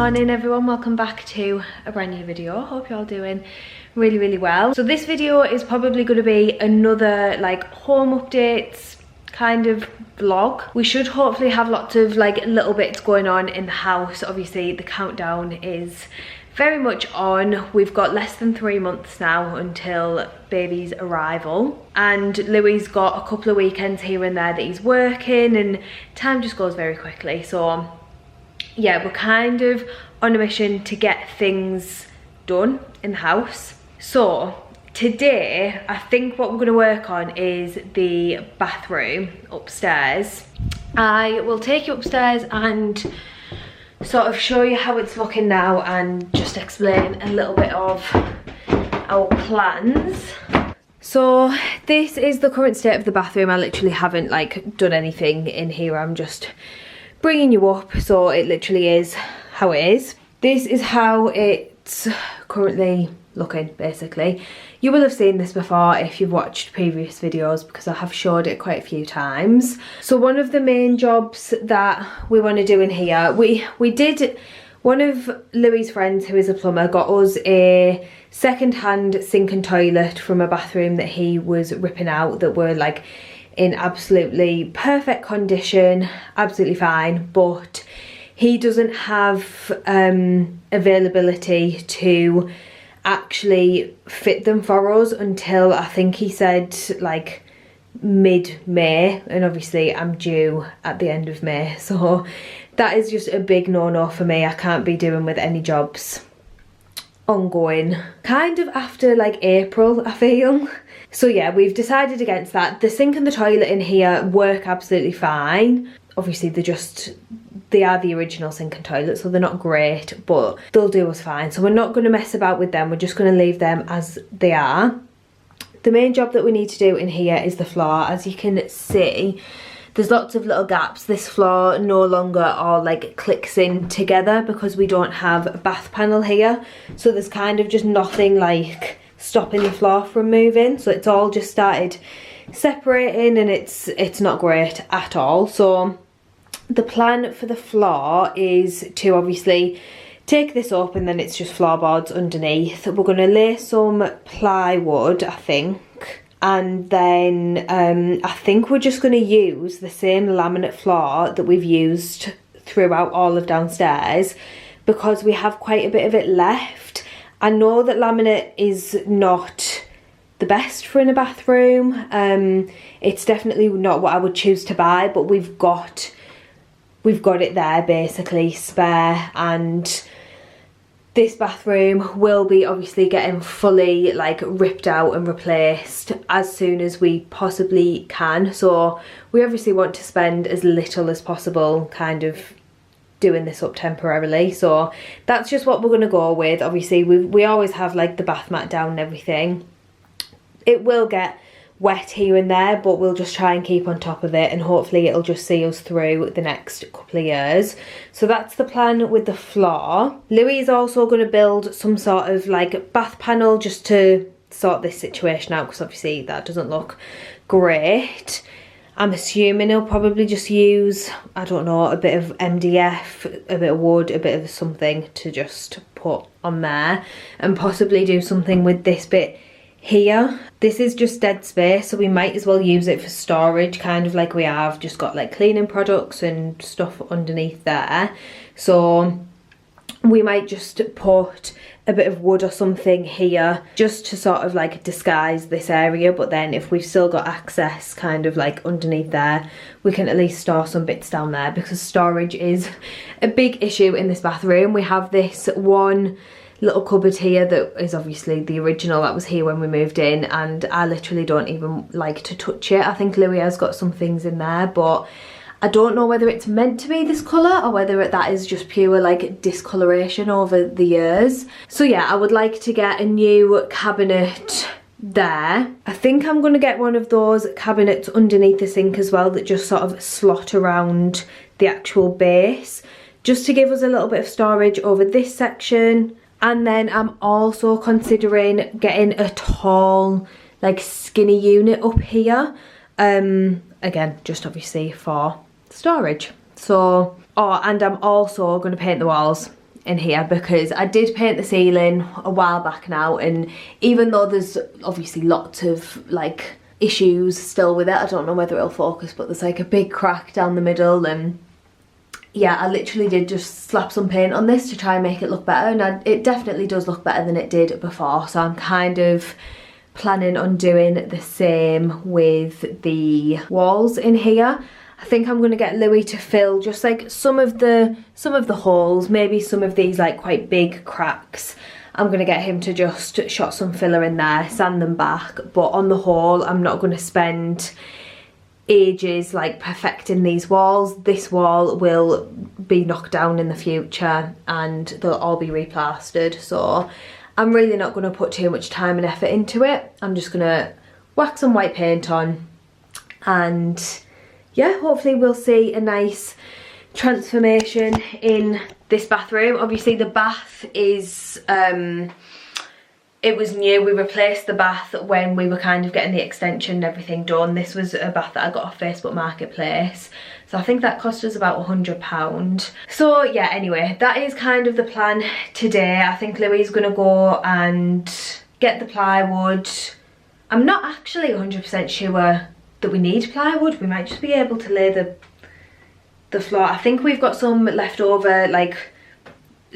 morning everyone, welcome back to a brand new video. Hope you're all doing really well. So this video is probably going to be another like home updates kind of vlog. We should hopefully have lots of like little bits going on in the house. Obviously the countdown is very much on. We've got less than 3 months now until baby's arrival, and Louis's got a couple of weekends here and there that he's working, and time just goes very quickly. So yeah, we're kind of on a mission to get things done in the house. So today I think what we're going to work on is the bathroom upstairs. I will take you upstairs and sort of show you how it's looking now and just explain a little bit of our plans. So this is the current state of the bathroom. I literally haven't like done anything in here. I'm just bringing you up, so it literally is how it is. This is how it's currently looking, basically. You will have seen this before if you've watched previous videos, because I have showed it quite a few times. So one of the main jobs that we want to do in here, we did, one of Louis's friends who is a plumber got us a second-hand sink and toilet from a bathroom that he was ripping out, that were like in absolutely perfect condition, absolutely fine, but he doesn't have availability to actually fit them for us until I think he said like mid-May, and obviously I'm due at the end of May, so that is just a big no-no for me. I can't be doing with any jobs ongoing kind of after like April, I feel. So yeah, we've decided against that. The sink and the toilet in here work absolutely fine. Obviously they are the original sink and toilet, so they're not great, but they'll do us fine. So we're not going to mess about with them. We're just going to leave them as they are. The main job that we need to do in here is the floor. As you can see, there's lots of little gaps. This floor no longer all like clicks in together because we don't have a bath panel here. So there's kind of just nothing like stopping the floor from moving. So it's all just started separating, and it's not great at all. So the plan for the floor is to obviously take this up, and then it's just floorboards underneath. We're going to lay some plywood, I think, and then I think we're just going to use the same laminate floor that we've used throughout all of downstairs, because we have quite a bit of it left. I know that laminate is not the best for in a bathroom. It's definitely not what I would choose to buy, but we've got it there basically spare, and this bathroom will be obviously getting fully like ripped out and replaced as soon as we possibly can. So we obviously want to spend as little as possible kind of doing this up temporarily. So that's just what we're going to go with. Obviously we always have like the bath mat down and everything. It will get wet here and there, but we'll just try and keep on top of it, and hopefully it'll just see us through the next couple of years. So that's the plan with the floor. Louis is also going to build some sort of like bath panel just to sort this situation out, because obviously that doesn't look great. I'm assuming he'll probably just use, I don't know, a bit of MDF, a bit of wood, a bit of something to just put on there, and possibly do something with this bit here. This is just dead space, so we might as well use it for storage, kind of like we have just got like cleaning products and stuff underneath there. So we might just put a bit of wood or something here just to sort of like disguise this area, but then if we've still got access kind of like underneath there, we can at least store some bits down there, because storage is a big issue in this bathroom. We have this one little cupboard here that is obviously the original that was here when we moved in, and I literally don't even like to touch it. I think Louis has got some things in there, but I don't know whether it's meant to be this colour or whether that is just pure like discoloration over the years. So yeah, I would like to get a new cabinet there. I think I'm going to get one of those cabinets underneath the sink as well that just sort of slot around the actual base, just to give us a little bit of storage over this section. And then I'm also considering getting a tall like skinny unit up here, again just obviously for storage. So and I'm also going to paint the walls in here, because I did paint the ceiling a while back now, and even though there's obviously lots of like issues still with it, I don't know whether it'll focus, but there's like a big crack down the middle, and yeah, I literally did just slap some paint on this to try and make it look better, and it definitely does look better than it did before, so I'm kind of planning on doing the same with the walls in here. I think I'm going to get Louis to fill just like some of the holes, maybe some of these like quite big cracks. I'm going to get him to just shot some filler in there, sand them back, but on the whole I'm not going to spend ages like perfecting these walls. This wall will be knocked down in the future and they'll all be replastered, so I'm really not going to put too much time and effort into it. I'm just going to whack some white paint on, and yeah, hopefully we'll see a nice transformation in this bathroom. Obviously the bath is it was new. We replaced the bath when we were kind of getting the extension and everything done. This was a bath that I got off Facebook Marketplace, so I think that cost us about £100. So yeah, anyway, that is kind of the plan today. I think Louis is going to go and get the plywood. I'm not actually 100% sure that we need plywood. We might just be able to lay the floor. I think we've got some leftover like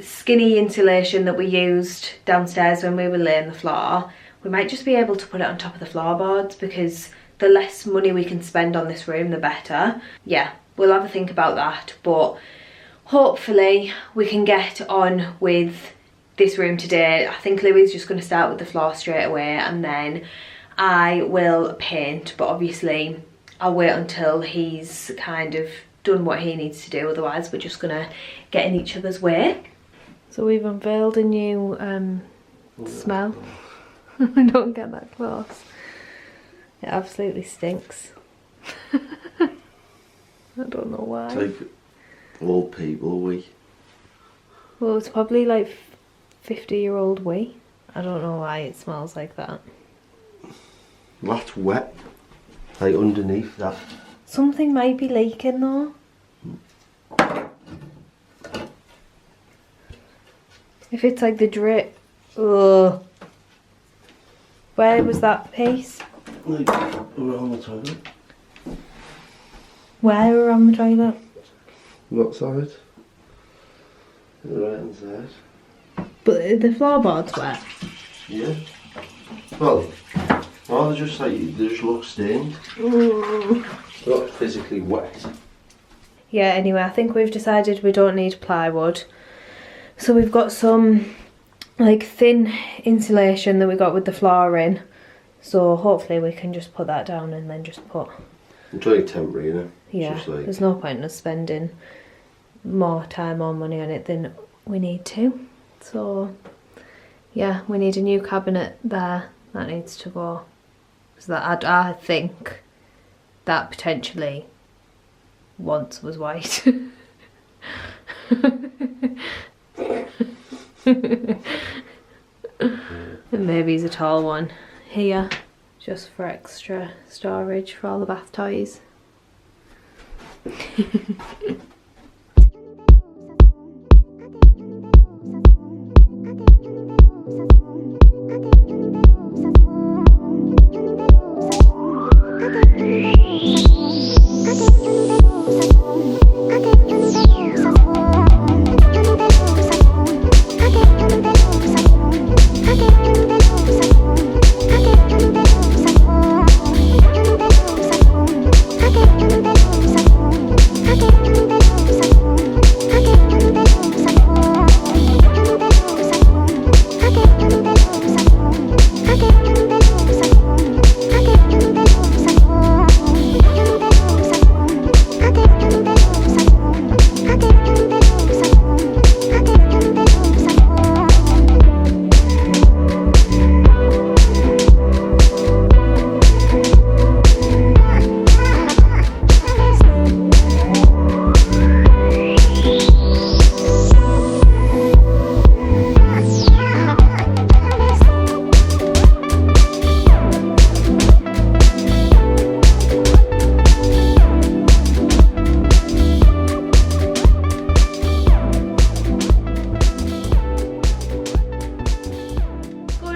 skinny insulation that we used downstairs when we were laying the floor. We might just be able to put it on top of the floorboards, because the less money we can spend on this room the better. Yeah, we'll have a think about that, but hopefully we can get on with this room today. I think Louis is just going to start with the floor straight away, and then I will paint, but obviously I'll wait until he's kind of done what he needs to do, otherwise we're just gonna get in each other's way. So we've unveiled a new smell. Don't get that close. It absolutely stinks. I don't know why. It's like old people wee. Well, it's probably like 50-year-old wee. I don't know why it smells like that. That's wet. Like underneath that. Something might be leaking though. If it's like the drip. Ugh. Where was that piece? Like around the toilet. Where around the toilet? What side? Right hand side. But the floorboard's wet. Yeah. Well, they're just like, they just look stained. Ooh. They're not physically wet. Yeah, anyway, I think we've decided we don't need plywood. So we've got some like thin insulation that we got with the flooring. So hopefully we can just put that down and then just put... It's only temporary, you know? Yeah, just like... there's no point in us spending more time or money on it than we need to. So yeah, we need a new cabinet there. That needs to go. So that I think that potentially once was white. And maybe it's a tall one here, just for extra storage for all the bath toys. Okay.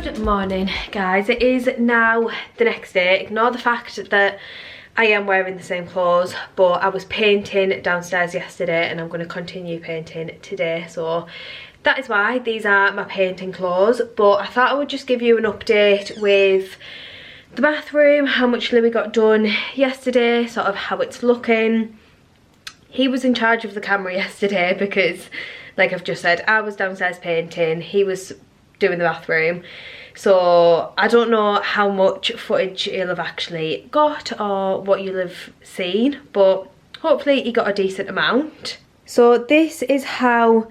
Good morning, guys. It is now the next day. Ignore the fact that I am wearing the same clothes, but I was painting downstairs yesterday and I'm going to continue painting today, so that is why these are my painting clothes. But I thought I would just give you an update with the bathroom, how much Louis got done yesterday, sort of how it's looking. He was in charge of the camera yesterday because, like I've just said, I was downstairs painting, he was doing the bathroom. So I don't know how much footage he'll have actually got or what you'll have seen, but hopefully he got a decent amount. So this is how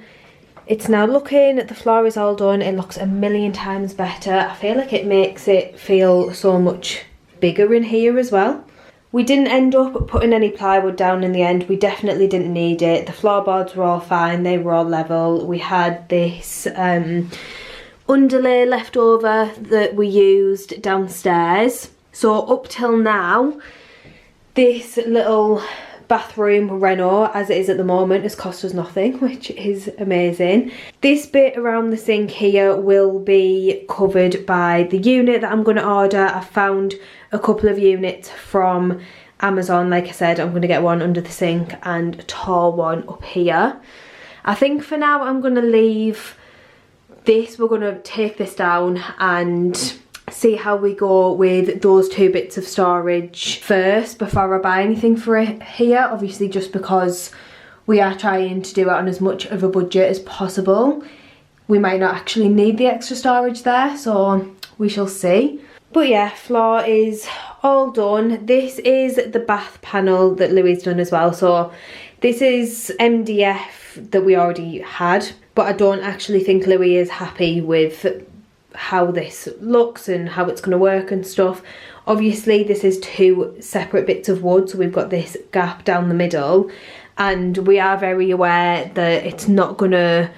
it's now looking. The floor is all done. It looks a million times better. I feel like it makes it feel so much bigger in here as well. We didn't end up putting any plywood down in the end. We definitely didn't need it. The floorboards were all fine. They were all level. We had this underlay left over that we used downstairs. So up till now, this little bathroom reno, as it is at the moment, has cost us nothing, which is amazing. This bit around the sink here will be covered by the unit that I'm going to order. I found a couple of units from Amazon. Like I said, I'm going to get one under the sink and a tall one up here. I think for now I'm going to leave this. We're going to take this down and see how we go with those two bits of storage first before I buy anything for it here, obviously, just because we are trying to do it on as much of a budget as possible. We might not actually need the extra storage there, so we shall see. But yeah, floor is all done. This is the bath panel that Louis done as well. So this is MDF that we already had, but I don't actually think Louis is happy with how this looks and how it's going to work and stuff. Obviously this is two separate bits of wood, so we've got this gap down the middle, and we are very aware that it's not gonna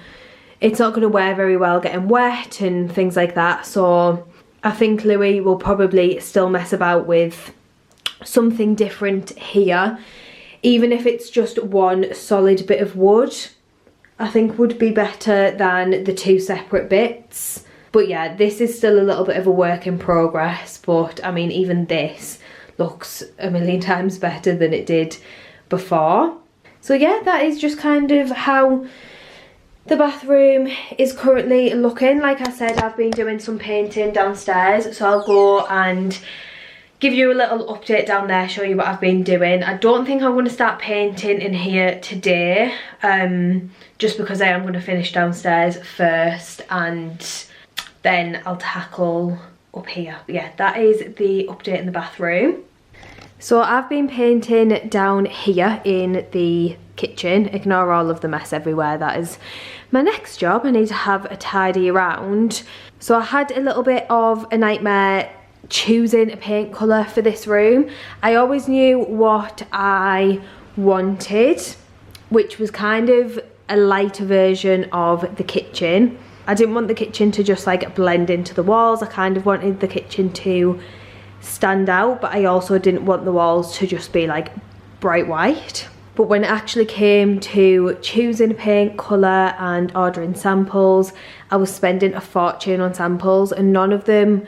wear very well getting wet and things like that. So I think Louis will probably still mess about with something different here, even if it's just one solid bit of wood. I think would be better than the two separate bits. But yeah, this is still a little bit of a work in progress, but I mean, even this looks a million times better than it did before. So yeah, that is just kind of how the bathroom is currently looking. Like I said, I've been doing some painting downstairs, so I'll go and give you a little update down there, show you what I've been doing. I don't think I'm going to start painting in here today, just because I am going to finish downstairs first and then I'll tackle up here. But yeah, that is the update in the bathroom. So I've been painting down here in the kitchen. Ignore all of the mess everywhere. That is my next job. I need to have a tidy around. So I had a little bit of a nightmare choosing a paint colour for this room. I always knew what I wanted, which was kind of a lighter version of the kitchen. I didn't want the kitchen to just like blend into the walls. I kind of wanted the kitchen to stand out, but I also didn't want the walls to just be like bright white. But when it actually came to choosing a paint colour and ordering samples, I was spending a fortune on samples and none of them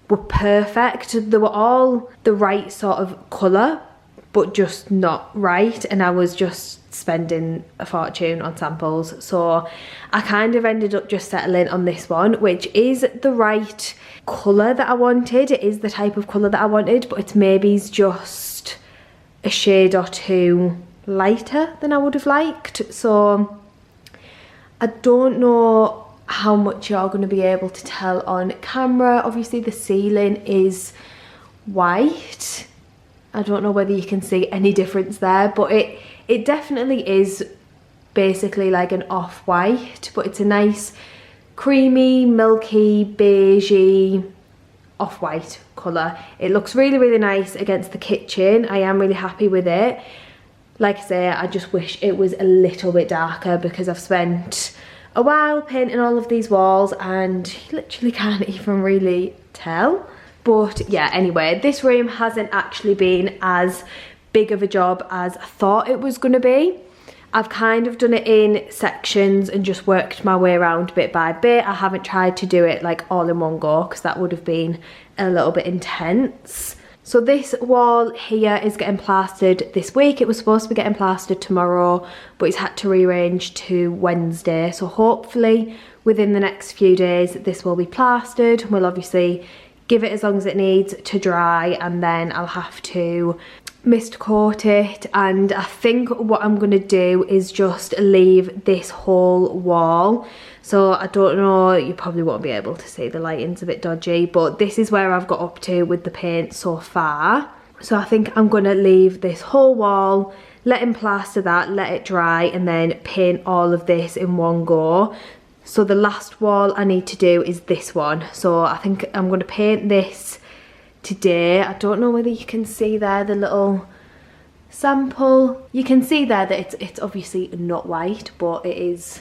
were perfect. They were all the right sort of colour, but just not right, and I was just spending a fortune on samples. So I kind of ended up just settling on this one, which is the right colour that I wanted. It is the type of colour that I wanted, but it's maybe just a shade or two lighter than I would have liked. So I don't know how much you're going to be able to tell on camera. Obviously the ceiling is white. I don't know whether you can see any difference there, but it definitely is basically like an off-white, but it's a nice creamy, milky, beigey, off-white colour. It looks really, really nice against the kitchen. I am really happy with it. Like I say, I just wish it was a little bit darker because I've spent a while painting all of these walls and you literally can't even really tell. But yeah, anyway, this room hasn't actually been as big of a job as I thought it was going to be. I've kind of done it in sections and just worked my way around bit by bit. I haven't tried to do it like all in one go because that would have been a little bit intense. So this wall here is getting plastered this week. It was supposed to be getting plastered tomorrow, but it's had to rearrange to Wednesday. So hopefully within the next few days this will be plastered. We'll obviously give it as long as it needs to dry, and then I'll have to mist coat it. And I think what I'm going to do is just leave this whole wall. So I don't know, you probably won't be able to see, the lighting's a bit dodgy, but this is where I've got up to with the paint so far. So I think I'm going to leave this whole wall, let him plaster that, let it dry, and then paint all of this in one go. So the last wall I need to do is this one. So I think I'm going to paint this today. I don't know whether you can see there the little sample. You can see there that it's obviously not white, but it is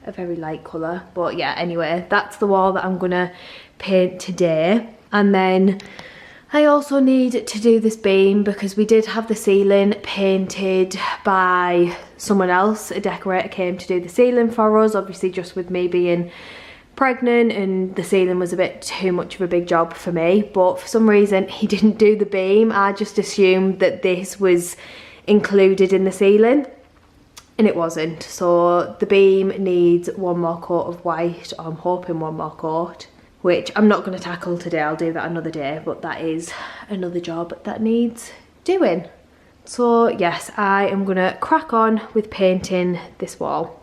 a very light colour. But yeah, anyway, that's the wall that I'm gonna paint today. And then I also need to do this beam because we did have the ceiling painted by someone else. A decorator came to do the ceiling for us, obviously just with me being pregnant and the ceiling was a bit too much of a big job for me, but for some reason he didn't do the beam. I just assumed that this was included in the ceiling, and it wasn't. So the beam needs one more coat of white, or I'm hoping one more coat, which I'm not going to tackle today. I'll do that another day, but that is another job that needs doing. So yes, I am going to crack on with painting this wall.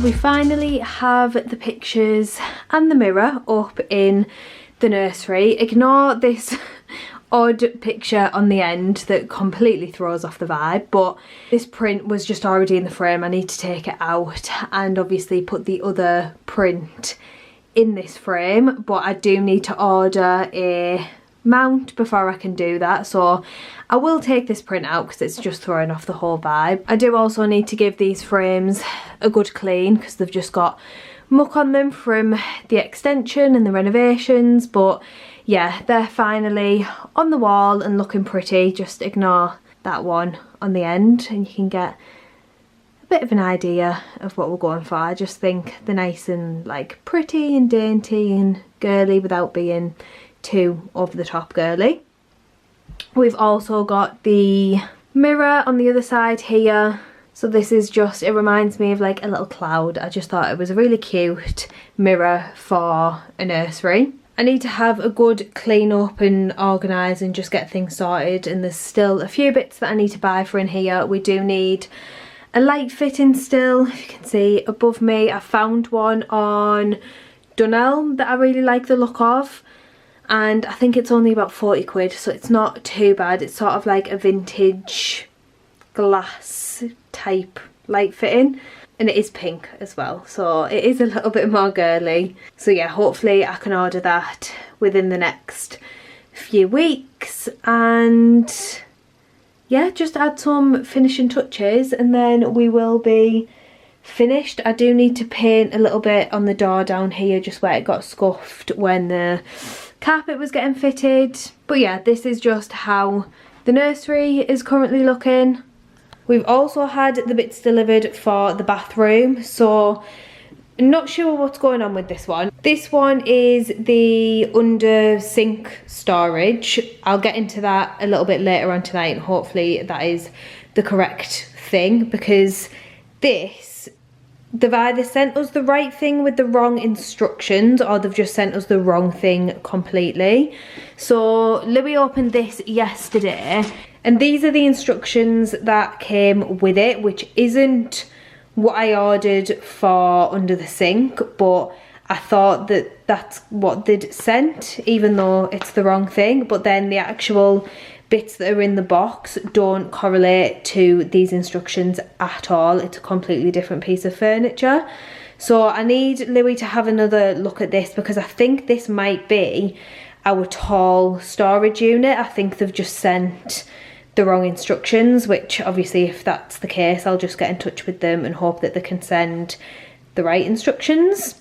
We finally have the pictures and the mirror up in the nursery. Ignore this odd picture on the end that completely throws off the vibe, but this print was just already in the frame. I need to take it out and obviously put the other print in this frame, but I do need to order a mount before I can do that, so I will take this print out because it's just throwing off the whole vibe. I do also need to give these frames a good clean because they've just got muck on them from the extension and the renovations, but yeah, they're finally on the wall and looking pretty. Just ignore that one on the end and you can get a bit of an idea of what we're going for. I just think they're nice and like pretty and dainty and girly without being too over the top girly. We've also got the mirror on the other side here. So this is just, it reminds me of like a little cloud. I just thought it was a really cute mirror for a nursery. I need to have a good clean up and organise and just get things sorted, and there's still a few bits that I need to buy for in here. We do need a light fitting still. If you can see above me, I found one on Dunelm that I really like the look of, and I think it's only about 40 quid, so it's not too bad. It's sort of like a vintage glass type light fitting, and it is pink as well, so it is a little bit more girly. So yeah, hopefully I can order that within the next few weeks, and yeah, just add some finishing touches and then we will be finished. I do need to paint a little bit on the door down here, just where it got scuffed when the carpet was getting fitted. But yeah, this is just how the nursery is currently looking. We've also had the bits delivered for the bathroom, so not sure what's going on with this one. This one is the under sink storage. I'll get into that a little bit later on tonight, and hopefully that is the correct thing, because this, they've either sent us the right thing with the wrong instructions, or they've just sent us the wrong thing completely. So Louis opened this yesterday, and these are the instructions that came with it, which isn't what I ordered for under the sink, but I thought that that's what they'd sent, even though it's the wrong thing. But then the actual bits that are in the box don't correlate to these instructions at all. It's a completely different piece of furniture. So I need Louis to have another look at this, because I think this might be our tall storage unit. I think they've just sent the wrong instructions, which obviously if that's the case, I'll just get in touch with them and hope that they can send the right instructions.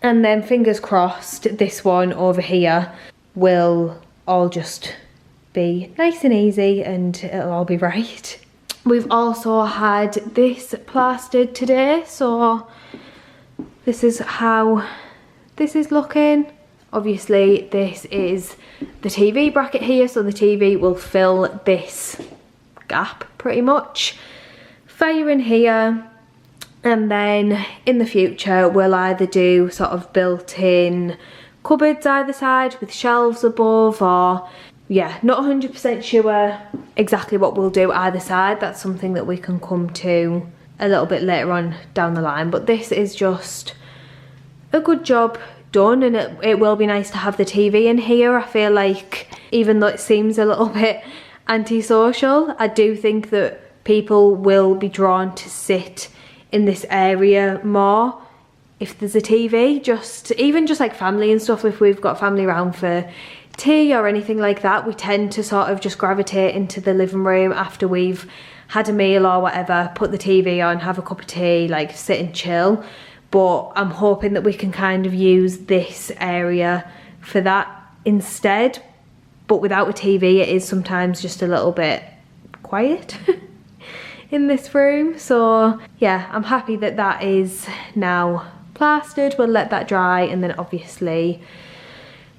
And then fingers crossed, this one over here will all just be nice and easy and it'll all be right. We've also had this plastered today, so this is how this is looking. Obviously this is the TV bracket here, so the TV will fill this gap pretty much. Fire in here, and then in the future we'll either do sort of built-in cupboards either side with shelves above, or yeah, not 100% sure exactly what we'll do either side. That's something that we can come to a little bit later on down the line, but this is just a good job done, and it will be nice to have the TV in here. I feel like even though it seems a little bit antisocial, I do think that people will be drawn to sit in this area more if there's a TV, even just like family and stuff. If we've got family around for tea or anything like that, we tend to sort of just gravitate into the living room after we've had a meal or whatever, put the TV on, have a cup of tea, like sit and chill. But I'm hoping that we can kind of use this area for that instead. But without a TV, it is sometimes just a little bit quiet in this room. So yeah, I'm happy that that is now plastered. We'll let that dry and then obviously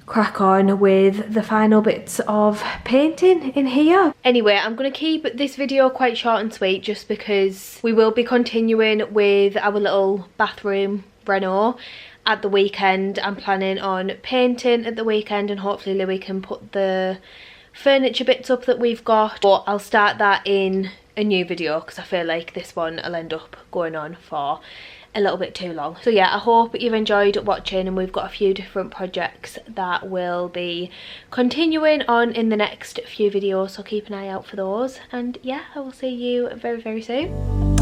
crack on with the final bits of painting in here. Anyway, I'm going to keep this video quite short and sweet, just because we will be continuing with our little bathroom reno at the weekend. I'm planning on painting at the weekend, and hopefully Louis can put the furniture bits up that we've got, but I'll start that in a new video because I feel like this one will end up going on for a little bit too long. So yeah, I hope you've enjoyed watching, and we've got a few different projects that will be continuing on in the next few videos, so keep an eye out for those. And yeah, I will see you very, very soon.